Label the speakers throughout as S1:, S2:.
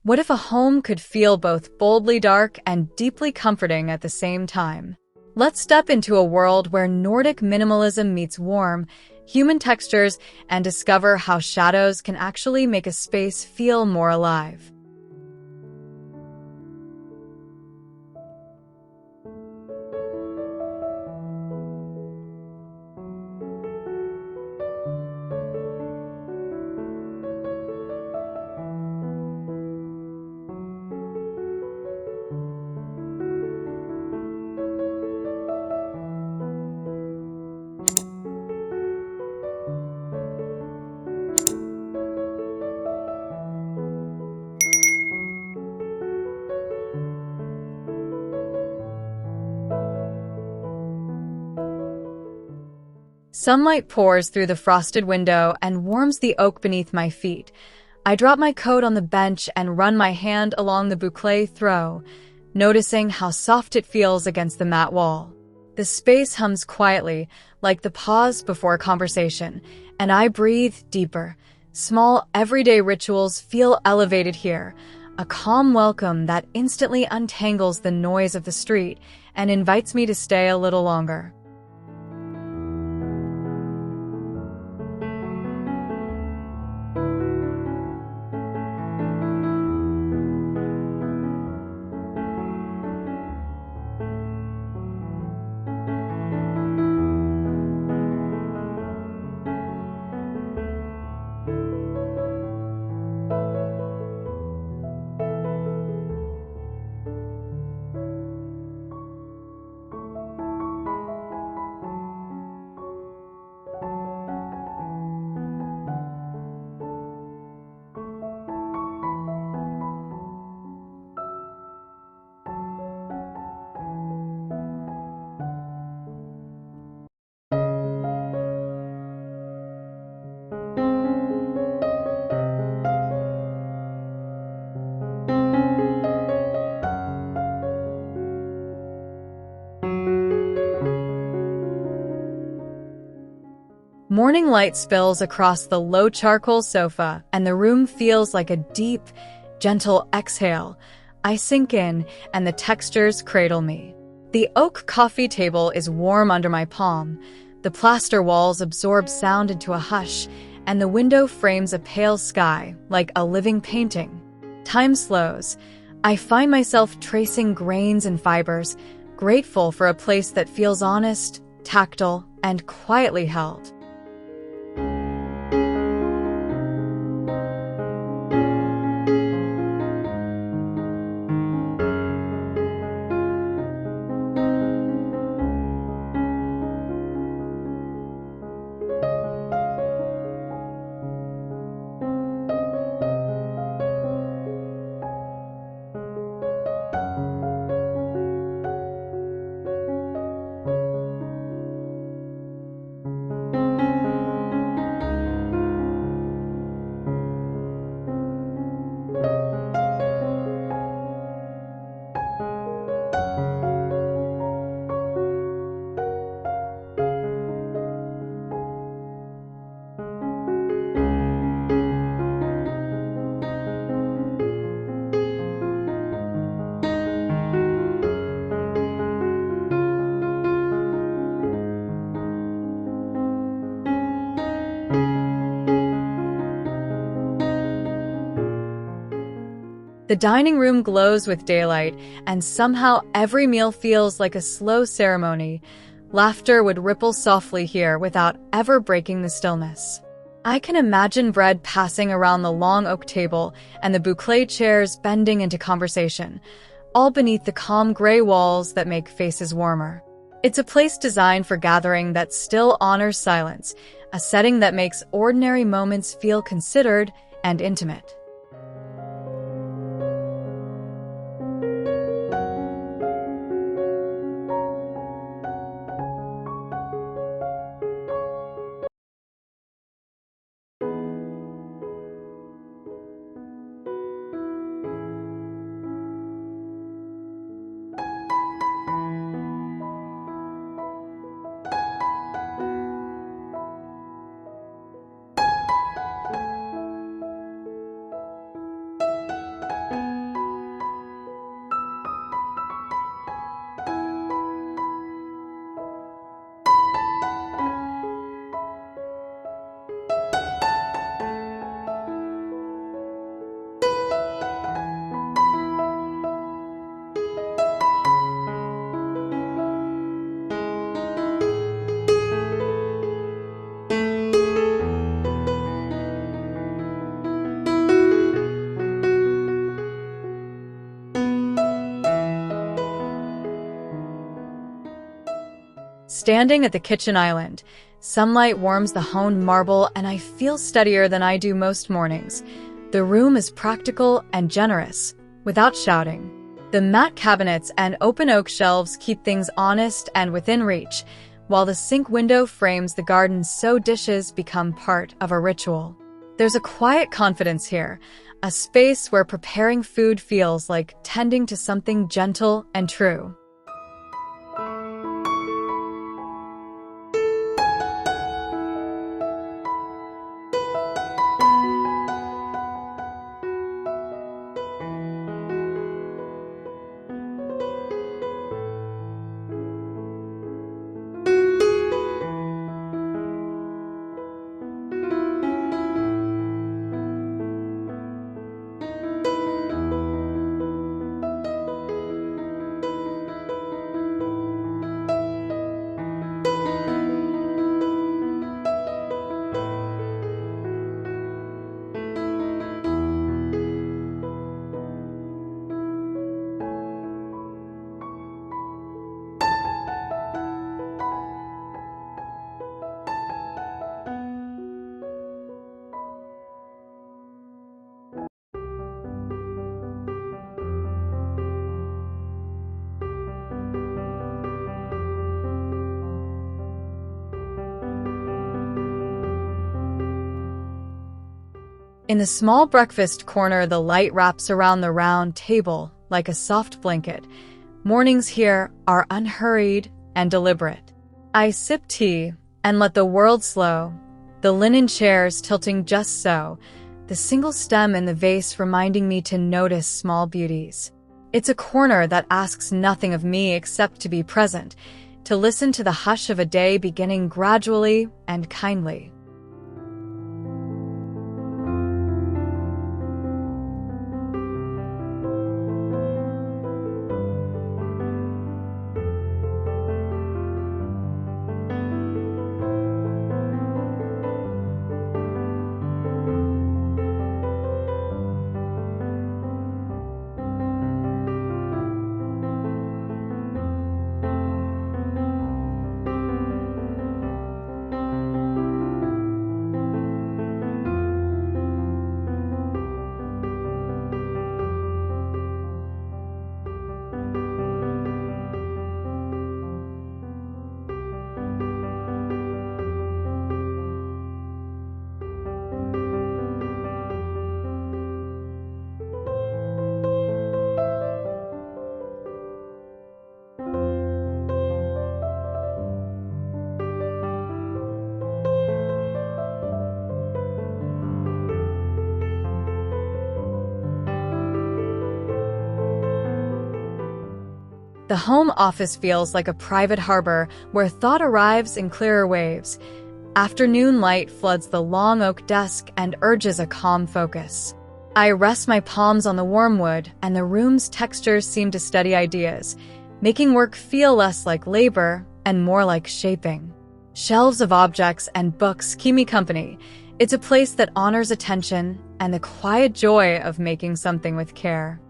S1: What if a home could feel both boldly dark and deeply comforting at the same time? Let's step into a world where Nordic minimalism meets warm, human textures and discover how shadows can actually make a space feel more alive. Sunlight pours through the frosted window and warms the oak beneath my feet. I drop my coat on the bench and run my hand along the boucle throw, noticing how soft it feels against the matte wall. The space hums quietly, like the pause before a conversation, and I breathe deeper. Small, everyday rituals feel elevated here, a calm welcome that instantly untangles the noise of the street and invites me to stay a little longer. Morning light spills across the low charcoal sofa, and the room feels like a deep, gentle exhale. I sink in, and the textures cradle me. The oak coffee table is warm under my palm. The plaster walls absorb sound into a hush, and the window frames a pale sky, like a living painting. Time slows. I find myself tracing grains and fibers, grateful for a place that feels honest, tactile, and quietly held. The dining room glows with daylight, and somehow every meal feels like a slow ceremony. Laughter would ripple softly here without ever breaking the stillness. I can imagine bread passing around the long oak table and the boucle chairs bending into conversation, all beneath the calm gray walls that make faces warmer. It's a place designed for gathering that still honors silence, a setting that makes ordinary moments feel considered and intimate. Standing at the kitchen island, sunlight warms the honed marble and I feel steadier than I do most mornings. The room is practical and generous, without shouting. The matte cabinets and open oak shelves keep things honest and within reach, while the sink window frames the garden so dishes become part of a ritual. There's a quiet confidence here, a space where preparing food feels like tending to something gentle and true. In the small breakfast corner, the light wraps around the round table like a soft blanket. Mornings here are unhurried and deliberate. I sip tea and let the world slow, the linen chairs tilting just so, the single stem in the vase reminding me to notice small beauties. It's a corner that asks nothing of me except to be present, to listen to the hush of a day beginning gradually and kindly. The home office feels like a private harbor where thought arrives in clearer waves. Afternoon light floods the long oak desk and urges a calm focus. I rest my palms on the warm wood, and the room's textures seem to steady ideas, making work feel less like labor and more like shaping. Shelves of objects and books keep me company. It's a place that honors attention and the quiet joy of making something with care.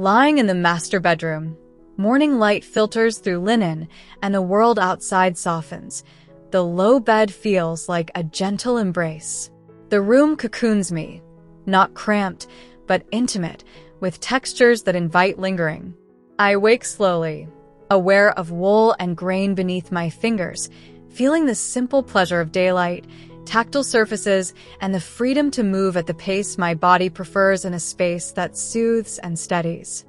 S1: Lying in the master bedroom, morning light filters through linen and the world outside softens. The low bed feels like a gentle embrace. The room cocoons me, not cramped, but intimate, with textures that invite lingering. I wake slowly, aware of wool and grain beneath my fingers, feeling the simple pleasure of daylight, tactile surfaces, and the freedom to move at the pace my body prefers in a space that soothes and steadies.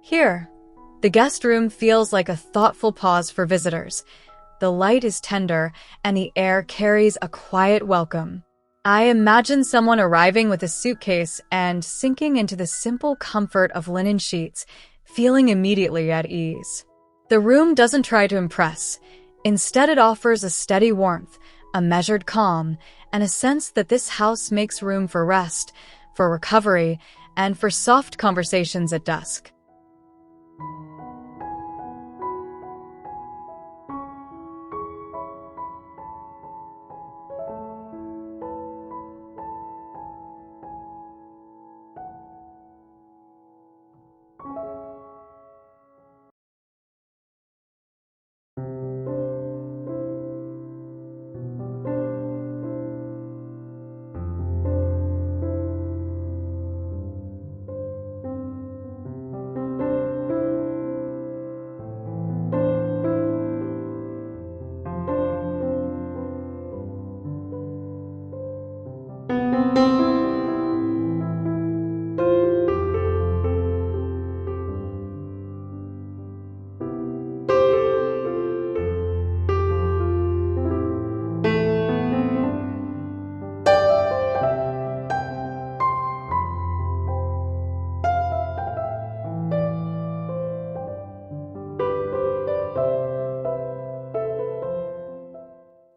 S1: Here, the guest room feels like a thoughtful pause for visitors. The light is tender, and the air carries a quiet welcome. I imagine someone arriving with a suitcase and sinking into the simple comfort of linen sheets, feeling immediately at ease. The room doesn't try to impress. Instead, it offers a steady warmth, a measured calm, and a sense that this house makes room for rest, for recovery, and for soft conversations at dusk.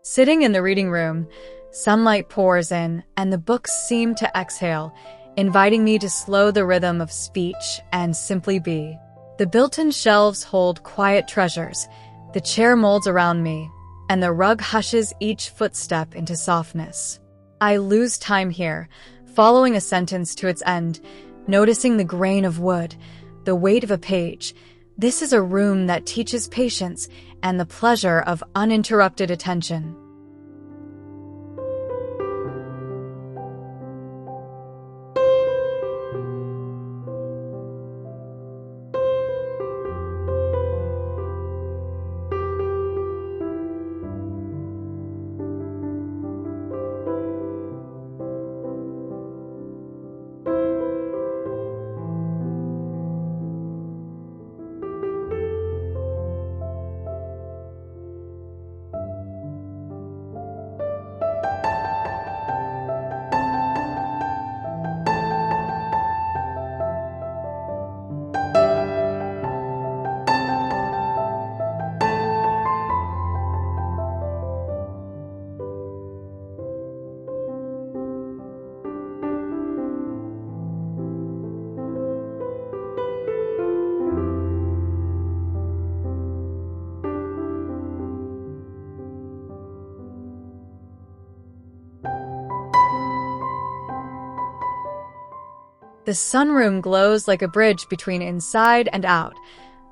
S1: Sitting in the reading room, sunlight pours in, and the books seem to exhale, inviting me to slow the rhythm of speech and simply be. The built-in shelves hold quiet treasures, the chair molds around me, and the rug hushes each footstep into softness. I lose time here, following a sentence to its end, noticing the grain of wood, the weight of a page. This is a room that teaches patience and the pleasure of uninterrupted attention. The sunroom glows like a bridge between inside and out.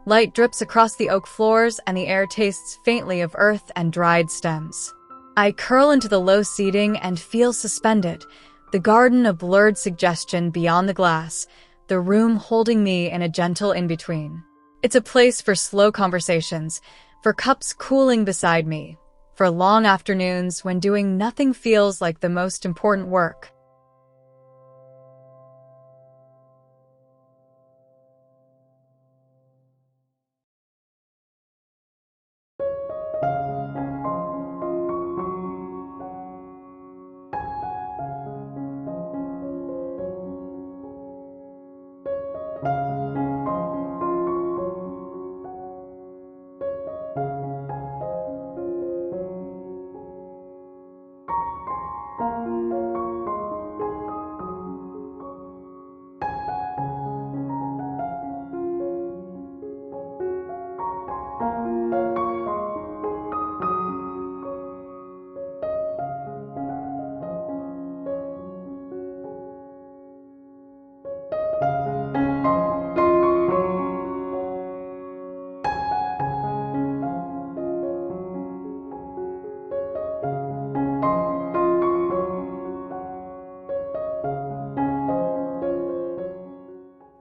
S1: Light drips across the oak floors, and the air tastes faintly of earth and dried stems. I curl into the low seating and feel suspended, the garden a blurred suggestion beyond the glass, the room holding me in a gentle in-between. It's a place for slow conversations, for cups cooling beside me, for long afternoons when doing nothing feels like the most important work.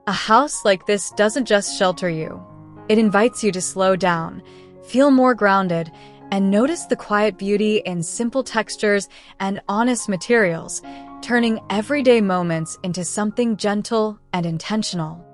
S1: A house like this doesn't just shelter you. It invites you to slow down, feel more grounded, and notice the quiet beauty in simple textures and honest materials, turning everyday moments into something gentle and intentional.